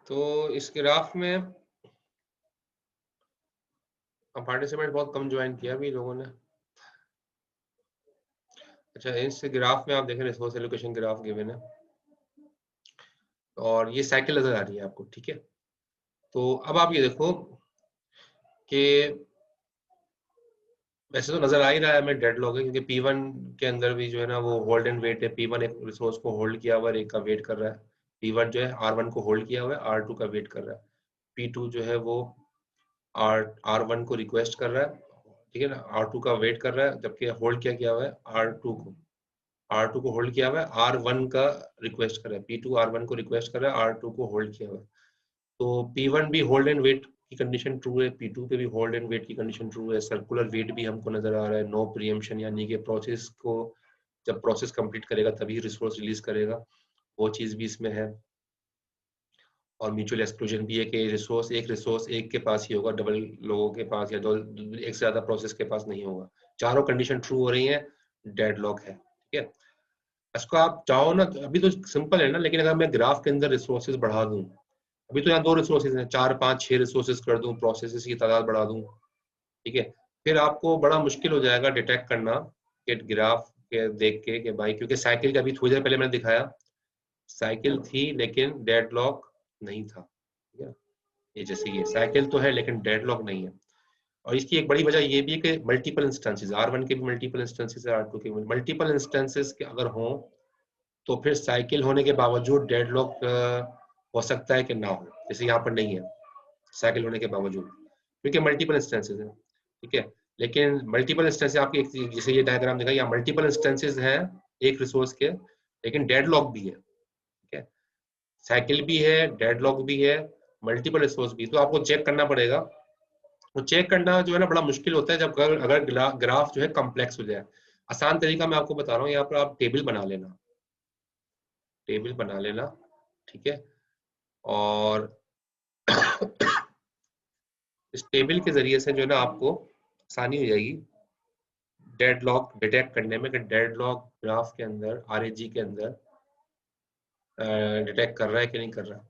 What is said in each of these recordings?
तो इस ग्राफ में पार्टिसिपेंट बहुत कम ज्वाइन किया अभी लोगों ने। अच्छा, इस ग्राफ में आप देखें रिसोर्स एलोकेशन ग्राफ गिवन है और ये साइकिल नजर आ रही है आपको, ठीक है। तो अब आप ये देखो कि वैसे तो नजर आ ही रहा है हमें डेडलॉक है, क्योंकि P1 के अंदर भी जो है ना वो होल्ड एंड वेट है। P1 एक रिसोर्स को होल्ड किया हुआ है, एक का वेट कर रहा है। P1 जो है R1 को होल्ड किया हुआ है, R2 का वेट कर रहा है। P2 जो है वो R1 को रिक्वेस्ट कर रहा है, ठीक है ना, R2 का वेट कर रहा है, जबकि होल्ड क्या किया हुआ है R2 को होल्ड किया हुआ है, R1 का रिक्वेस्ट कर रहा है। P2 R1 को रिक्वेस्ट कर रहा है, R2 को होल्ड किया हुआ है। तो P1 भी होल्ड एंड वेट की कंडीशन ट्रू है, P2 पे भी होल्ड एंड वेट की कंडीशन ट्रू है। सर्कुलर वेट भी हमको नजर आ रहा है। नो प्रीएम्पशन, यानी कि प्रोसेस को जब प्रोसेस कंप्लीट करेगा तभी रिसोर्स रिलीज करेगा, वो चीज भी इसमें है। और म्यूचुअल एक्सक्लूजन भी है कि एक रिसोर्स एक के पास ही होगा, डबल लोगों के पास या दो एक से ज्यादा प्रोसेस के पास नहीं होगा। चारों कंडीशन ट्रू हो रही है, डेडलॉक है, ठीक है। इसको आप चाहो ना, अभी तो सिंपल है ना, लेकिन अगर मैं ग्राफ के अंदर रिसोर्सेज बढ़ा दूं, अभी तो यहाँ 2 रिसोर्सेज हैं, 4 5 6 रिसोर्सेज कर दूं, प्रोसेसेस की तादाद बढ़ा दूं, ठीक है, फिर आपको बड़ा मुश्किल हो जाएगा डिटेक्ट करना कि ग्राफ के देख के भाई, क्योंकि साइकिल का अभी थोड़ी देर पहले मैंने दिखाया, साइकिल थी लेकिन डेडलॉक नहीं था, ठीक है। ये जैसे ये साइकिल तो है लेकिन डेडलॉक नहीं है। और इसकी एक बड़ी वजह ये भी है कि मल्टीपल इंस्टेंसेस, R1 के भी मल्टीपल इंस्टेंसेस है, R2 के भी मल्टीपल इंस्टेंसेस के अगर हों तो फिर साइकिल होने के बावजूद डेडलॉक हो सकता है कि ना हो, जैसे यहाँ पर नहीं है साइकिल होने के बावजूद, क्योंकि मल्टीपल इंस्टेंसेस हैं, ठीक है। लेकिन मल्टीपल इंस्टेंसेस आपकी जैसे ये डायग्राम दिखा, यहाँ मल्टीपल इंस्टेंसेस हैं एक रिसोर्स के, लेकिन डेडलॉक भी है, ठीक है। साइकिल भी है, डेडलॉक भी है, मल्टीपल रिसोर्स भी, तो आपको चेक करना पड़ेगा। तो चेक करना जो है ना बड़ा मुश्किल होता है जब अगर ग्राफ जो है कॉम्प्लेक्स हो जाए। आसान तरीका मैं आपको बता रहा हूँ, यहाँ पर आप टेबल बना लेना, ठीक है। और इस टेबल के जरिए से जो है ना आपको आसानी हो जाएगी डेडलॉक डिटेक्ट करने में कि डेडलॉक ग्राफ के अंदर RAG के अंदर डिटेक्ट कर रहा है कि नहीं कर रहा।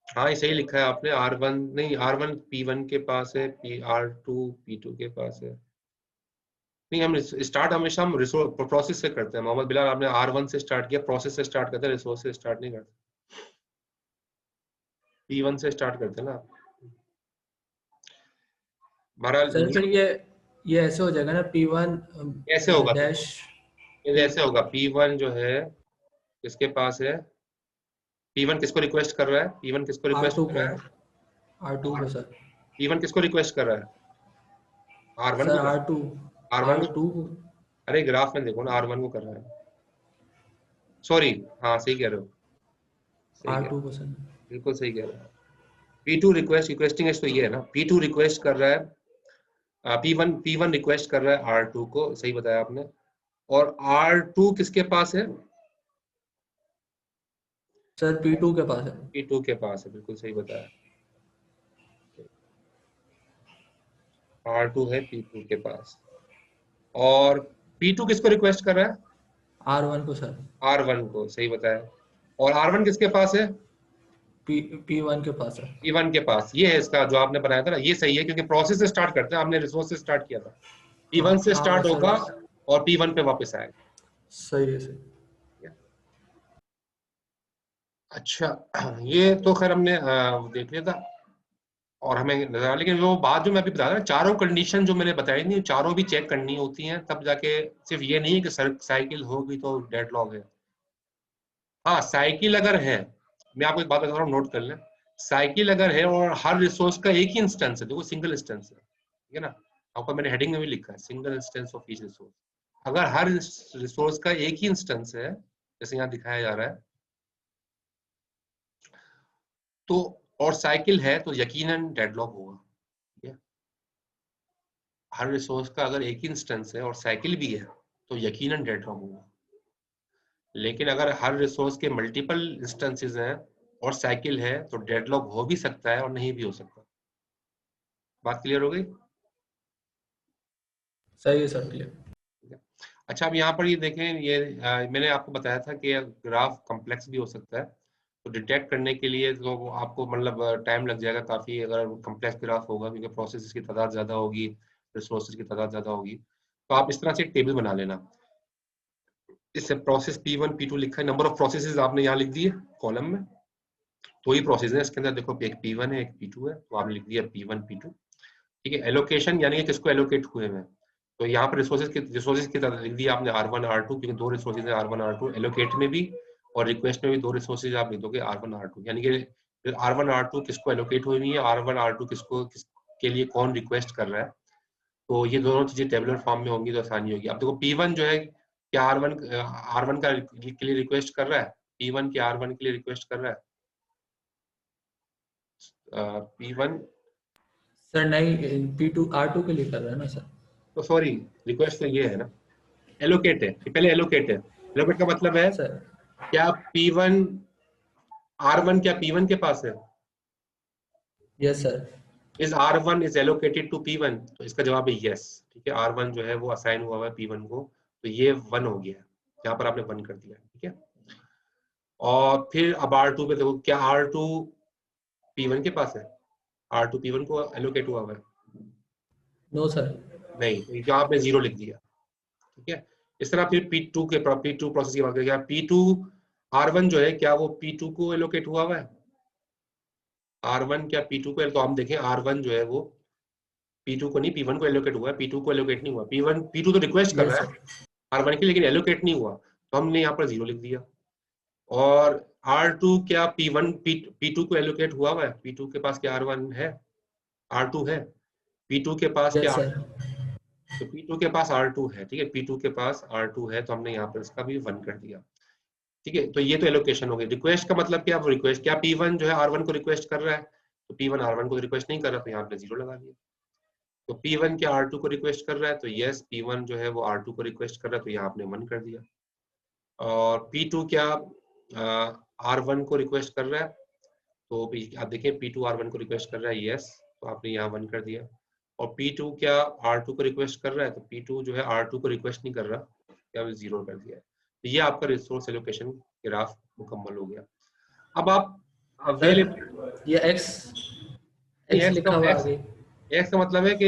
हाँ, ये सही लिखा है आपने, R1 नहीं, R1 P1 के पास है, R2 P2 के पास है। नहीं, हम स्टार्ट हमेशा हम रिसोर्स प्रोसेस से करते हैं मोहम्मद बिलाल, आपने R1 से स्टार्ट किया, प्रोसेस से स्टार्ट करते हैं, रिसोर्स से स्टार्ट नहीं करते, P1 से स्टार्ट करते हैं ना आप। हमारा सर फिर ये ऐसे हो जाएगा ना, P1 कैसे होगा, डैश ये ऐसे होगा, P1 जो है किसके पास है, P1 किसको रिक्वेस्ट कर रहा है, P1 किसको रिक्वेस्ट R2 कर को, रहा है, R2 को सर, P1 किसको रिक्वेस्ट कर रहा है, R1 को सर कर, R2 R1 R2 को, अरे ग्राफ में देखो ना, R1 को कर रहा है, सॉरी, हाँ सही कह रहे हो, सही कह रहे R2 हो, को सर। बिल्कुल सही कह रहे हो। P2 रिक्वेस्टिंग एज तो ये है ना, P2 रिक्वेस्ट कर रहा है, P1 रिक्वेस्ट कर रहा है R2 को, सही बताया आपने। और R2 किसके पास है, सर P2 के पास है। P2 के पास है, बिल्कुल सही बताया, R2 है P2 के पास। और P2 किसको रिक्वेस्ट कर रहा है, R1 को सर। R1 को, सही बताया। और R1 किसके पास है, P1 के पास है। P1 के पास। ये है इसका जो आपने बनाया था ना, ये सही है, क्योंकि प्रोसेस से स्टार्ट करते हैं, हमने रिसोर्स से स्टार्ट किया था, हाँ P1 से हाँ स्टार्ट बस सर, होगा और P1 पे वापस आएगा। सही है सही। अच्छा, ये तो खैर हमने देख लिया था और हमें नजर आया, लेकिन वो बात जो मैं अभी बता रहा, चारों कंडीशन जो मैंने बताई नहीं, चारों भी चेक करनी होती हैं, तब जाके, सिर्फ ये नहीं है कि साइकिल होगी तो डेडलॉक है। हाँ, साइकिल अगर है, मैं आपको एक बात बता रहा हूँ, नोट कर लें, साइकिल अगर है और हर रिसोर्स का एक ही इंस्टेंस है, देखो सिंगल इंस्टेंस है, ठीक है ना, आपको मैंने हेडिंग में भी लिखा है single instance of each resource. अगर हर रिसोर्स का एक ही इंस्टेंस है, जैसे यहाँ दिखाया जा रहा है, तो और साइकिल है तो यकीनन डेडलॉक होगा। ठीक है, हर रिसोर्स का अगर एक ही इंस्टेंस है और साइकिल भी है तो यकीनन डेडलॉक होगा। लेकिन अगर हर रिसोर्स के मल्टीपल इंस्टेंसेस हैं और साइकिल है तो डेडलॉक हो भी सकता है और नहीं भी हो सकता। बात क्लियर हो गई? सही है सर, क्लियर। अच्छा, अब यहाँ पर ये देखें, ये मैंने आपको बताया था कि ग्राफ कॉम्प्लेक्स भी हो सकता है, तो डिटेक्ट करने के लिए तो आपको मतलब टाइम लग जाएगा काफ़ी अगर कॉम्प्लेक्स ग्राफ होगा, क्योंकि प्रोसेस की तादाद ज़्यादा होगी, रिसोर्सेज की तादाद ज़्यादा होगी। तो आप इस तरह से एक टेबल बना लेना, इससे प्रोसेस P1 P2 लिखा है, नंबर ऑफ प्रोसेसेस आपने यहाँ लिख दिए कॉलम में, तो ही प्रोसेस है इसके अंदर। देखो एक P1 है एक P2 है, तो आपने लिख दिया P1 P2। ठीक है, एलोकेशन यानी कि किसको एलोकेट हुए हैं, तो यहाँ पर रिसोर्सेज की तरह लिख दिया आपने R1 R2, क्योंकि दो रिसोर्सेज है R1 R2, एलोकेट में भी और रिक्वेस्ट में भी दो रिसोर्सेज आप लिख दोगे R1 R2, यानी कि R1 R2 किसको एलोकेट हुई है, R1 R2 किसके लिए कौन रिक्वेस्ट कर रहा है। तो ये दोनों चीजें टेबुलर फॉर्म में होंगी तो आसानी होगी। अब देखो P1 जो है क्या R1 का के लिए रिक्वेस्ट कर रहा है, P1 के R1 के लिए रिक्वेस्ट कर रहा है, P1 सर नहीं, P2 R2 के लिए कर रहा है ना सर? तो सॉरी, रिक्वेस्ट तो ये है ना, एलोकेट है, पहले एलोकेट है। एलोकेट का मतलब है सर क्या P1 R1 क्या P1 के पास है, yes sir. Is R1 is allocated to P1, तो इसका जवाब है यस। ठीक है, R1 जो है वो असाइन हुआ है P1 को, तो ये 1 हो गया है, यहाँ पर आपने 1 कर दिया। ठीक है, और फिर अब R2 पे देखो, क्या R2 P1 के पास है, R2 P1 को एलोकेट हुआ है? No sir. नहीं, तो यहाँ आपने 0 लिख दिया। ठीक है, इस तरह फिर P2 प्रोसेस की बात करें, P2 R1 जो है क्या वो P2 को एलोकेट हुआ है, R1 क्या P2 को, तो हम देखें R1 जो है वो P2 को नहीं P1 को एलोकेट हुआ है, P2 को एलोकेट नहीं हुआ, P2 तो रिक्वेस्ट कर यस रहा सर। है R1 की, लेकिन एलोकेट नहीं हुआ, तो हमने यहाँ पर 0 लिख दिया। और R2 क्या P2 को एलोकेट हुआ है, P2 के पास क्या R1 है, R2 है, P2 के पास क्या यस सर। तो P2 के पास R2 है। ठीक है, P2 के पास R2 है, तो हमने यहाँ पर इसका भी 1 कर दिया। ठीक है, तो ये तो एलोकेशन हो गई। रिक्वेस्ट का मतलब क्या, वो रिक्वेस्ट क्या P1 जो है R1 को रिक्वेस्ट कर रहा है, तो P1 R1 को रिक्वेस्ट नहीं कर रहा, तो यहाँ पे 0 लगा दिया। तो P1 क्या R2 को रिक्वेस्ट कर रहा है, तो यस P1 जो है वो R2 को रिक्वेस्ट कर रहा है, तो यहाँ आपने 1 कर दिया। और P2 क्या R1 को रिक्वेस्ट कर रहा है, तो आप देखिए P2 R1 को रिक्वेस्ट कर रहा है, यस, तो आपने यहाँ 1 कर दिया। और P2 क्या R2 को रिक्वेस्ट कर रहा है, तो P2 जो है R2 को रिक्वेस्ट नहीं कर रहा, क्या 0 कर दिया है। तो ये आपका रिसोर्स एलोकेशन ग्राफ मुकम्मल हो गया। अब आप अवेलेबल, सर ये एक्स एक्स लिखा का हुआ एक्स आगे। एक्स का मतलब है कि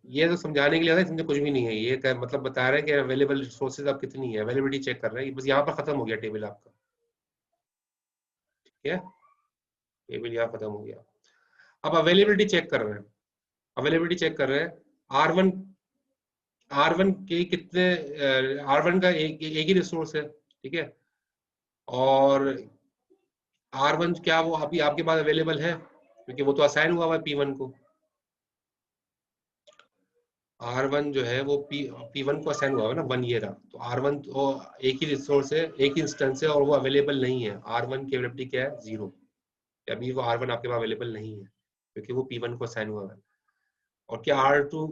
ये तो समझाने के लिए आता है, इसमें कुछ भी नहीं है, ये मतलब बता रहे हैं कि अवेलेबल रिसोर्सेज आप कितनी है, अवेलेबिलिटी चेक कर रहे हैं, बस यहाँ पर खत्म हो गया टेबल आपका। ठीक है, टेबल यहाँ खत्म हो गया। अब अवेलेबिलिटी चेक कर रहे हैं, अवेलेबिलिटी चेक कर रहे हैं R1 R1 के कितने, R1 का एक ही रिसोर्स है। ठीक है, और R1 क्या वो अभी आपके पास अवेलेबल है, क्योंकि वो तो असाइन हुआ है P1 को। R1 जो है वो P1 को असाइन हुआ है ना, 1 ईयर। तो R1 तो एक ही रिसोर्स है, एक ही इंस्टेंस है, और वो अवेलेबल नहीं है। R1 की अवेलेबिलिटी क्या है, 0। अभी वो R1 आपके पास अवेलेबल नहीं है, क्योंकि वो P1 को असाइन हुआ है। और क्या R2,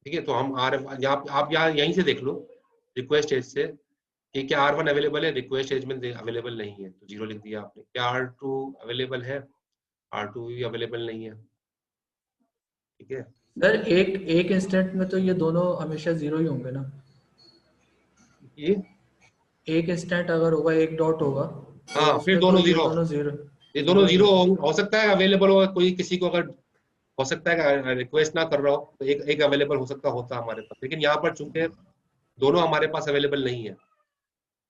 ठीक है, तो हम यहाँ आप यहाँ यहीं से देख लो रिक्वेस्ट एज से कि क्या R1 अवेलेबल है, रिक्वेस्ट एज में अवेलेबल नहीं है, तो 0 लिख दिया आपने। क्या R2 अवेलेबल है, R2 भी अवेलेबल नहीं है। ठीक है, सर एक एक इंस्टेंट में तो ये दोनों हमेशा जीरो ही होंगे ना? ये एक इंस्टेंट अगर होगा, एक डॉट होगा, तो हाँ, फिर उसमें तो दोनों ये 0, दोनों जीरो ये दोनों जीरो ही 0 होंगे। हो सकता है अवेलेबल हो, कोई किसी को अगर हो सकता है कि रिक्वेस्ट ना कर रहा हो, तो एक एक अवेलेबल हो सकता होता हमारे पास, लेकिन यहाँ पर चूंकि दोनों हमारे पास अवेलेबल नहीं है,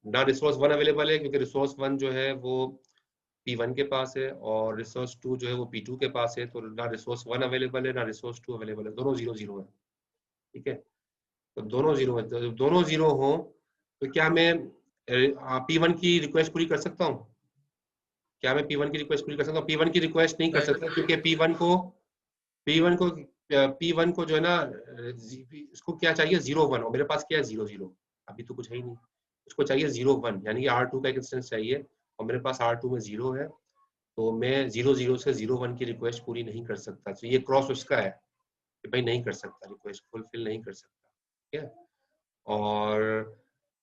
ना रिसोर्स 1 अवेलेबल है, क्योंकि रिसोर्स 1 जो है वो P1 के पास है, और रिसोर्स 2 जो है वो P2 के पास है, तो ना रिसोर्स 1 अवेलेबल है ना रिसोर्स 2 अवेलेबल है, दोनों 0 0 है। ठीक है, तो दोनों 0 है, तो दोनों 0 हो तो क्या मैं P1 की रिक्वेस्ट पूरी कर सकता हूँ, क्या मैं P1 की रिक्वेस्ट पूरी कर सकता हूँ? P1 की रिक्वेस्ट नहीं कर सकता, क्योंकि P1 को जो है ना, इसको क्या चाहिए, 0 1, और मेरे पास क्या है 0 0, अभी तो कुछ है ही नहीं, उसको चाहिए 0 1, यानी कि R2 का एक इंस्टेंस चाहिए, और मेरे पास R2 में 0 है, तो मैं 0 से 01 की रिक्वेस्ट पूरी नहीं कर सकता। तो ये क्रॉस उसका है कि भाई नहीं कर सकता, रिक्वेस्ट फुलफिल नहीं कर सकता, ठीक है। और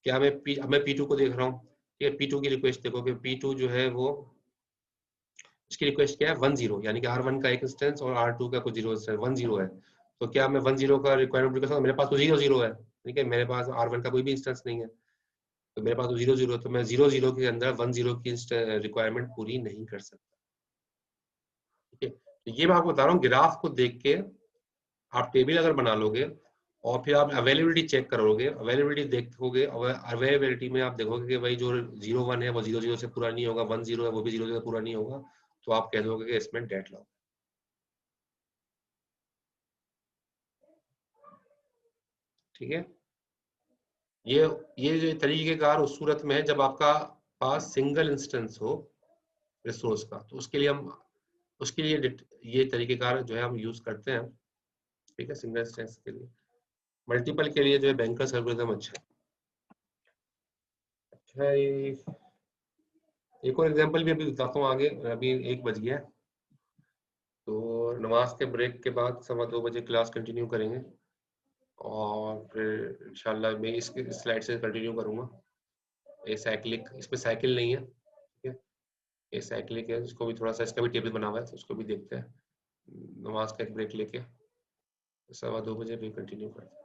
क्या मैं P2 को देख रहा हूँ, ठीक है। P2 की रिक्वेस्ट देखो कि P2 जो है वो उसकी रिक्वेस्ट क्या है 10, यानी कि R1 का एक इंस्टेंस और R2 का कुछ 0 इंस्टेंस 10 है। तो क्या मैं 10 का रिक्वायरमेंट पूरी कर सकता हूँ? मेरे पास तो 0 है, ठीक है। मेरे पास R1 का कोई भी इंस्टेंस नहीं है, तो मेरे पास तो 0 तो मैं 0 के अंदर 10 की रिक्वायरमेंट पूरी नहीं कर सकता, ठीक है। तो ये मैं आपको बता रहा हूँ, ग्राफ को देख के आप टेबल अगर बना लोगे और फिर आप अवेलेबिलिटी चेक करोगे, अवेलेबिलिटी देखोगे, अवेलेबिलिटी में आप देखोगे कि भाई जो 01 है वो 00 से पूरा नहीं होगा, 10 है वो भी 00 से पूरा नहीं होगा, तो आप कह दोगे कि इसमें डेडलॉक, ठीक है। ये ये जो तरीकेकार उस सूरत में है जब आपका पास सिंगल इंस्टेंस हो रिसोर्स का, तो उसके लिए ये तरीकेकार जो है हम यूज करते हैं, ठीक है। सिंगल इंस्टेंस के लिए, मल्टीपल के लिए जो है बैंकर्स एल्गोरिथम अच्छा है। अच्छा, एक और एग्जांपल भी अभी बताता हूँ आगे, अभी 1 बज गया है, तो नमाज के ब्रेक के बाद 2:15 क्लास कंटिन्यू करेंगे और फिर इंशाल्लाह मैं इस स्लाइड से कंटिन्यू करूंगा। ये साइक्लिक, इसमें साइकिल नहीं है, ठीक है। ये साइक्लिक है, इसको भी थोड़ा सा, इसका भी टेबल बना हुआ है तो उसको भी देखते हैं, नमाज का एक ब्रेक लेके 2:15 फिर कंटिन्यू करते हैं।